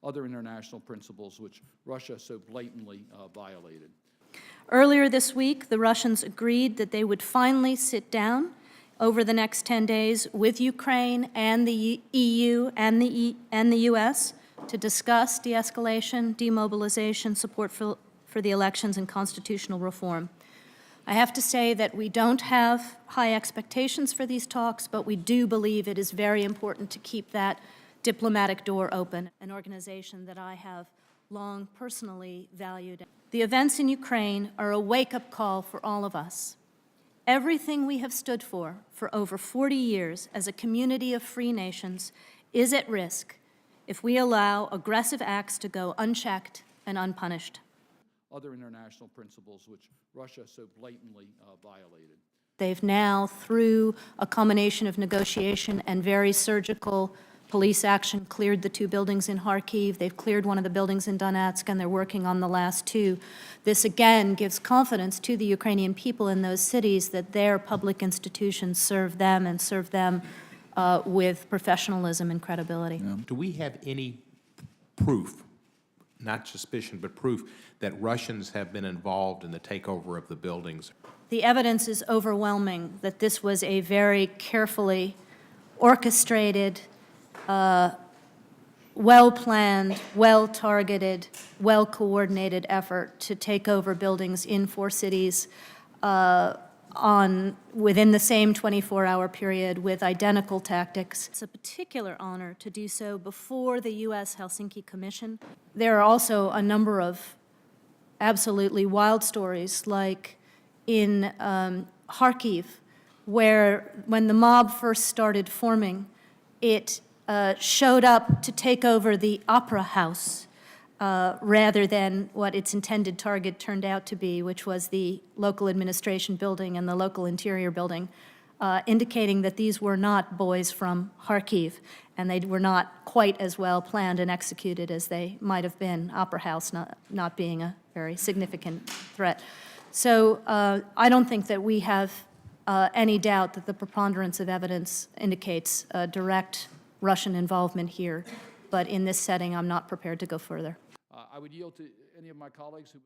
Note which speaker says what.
Speaker 1: other international principles which Russia so blatantly violated.
Speaker 2: Earlier this week, the Russians agreed that they would finally sit down over the next 10 days with Ukraine and the EU and the US to discuss de-escalation, demobilization, support for the elections, and constitutional reform. I have to say that we don't have high expectations for these talks, but we do believe it is very important to keep that diplomatic door open, an organization that I have long personally valued. The events in Ukraine are a wake-up call for all of us. Everything we have stood for over 40 years as a community of free nations is at risk if we allow aggressive acts to go unchecked and unpunished.
Speaker 1: Other international principles which Russia so blatantly violated.
Speaker 2: They've now, through a combination of negotiation and very surgical police action, cleared the 2 buildings in Kharkiv. They've cleared one of the buildings in Donetsk, and they're working on the last 2. This, again, gives confidence to the Ukrainian people in those cities that their public institutions serve them and serve them with professionalism and credibility.
Speaker 3: Yeah. Do we have any proof, not suspicion, but proof, that Russians have been involved in the takeover of the buildings?
Speaker 2: The evidence is overwhelming that this was a very carefully orchestrated, well-planned, well-targeted, well-coordinated effort to take over buildings in 4 cities within the same 24-hour period with identical tactics. It's a particular honor to do so before the U.S. Helsinki Commission. There are also a number of absolutely wild stories, like in Kharkiv, where when the mob first started forming, it showed up to take over the opera house rather than what its intended target turned out to be, which was the local administration building and the local interior building, indicating that these were not boys from Kharkiv, and they were not quite as well planned and executed as they might have been, opera house not being a very significant threat. So I don't think that we have any doubt that the preponderance of evidence indicates direct Russian involvement here, but in this setting, I'm not prepared to go further.
Speaker 1: I would yield to any of my colleagues who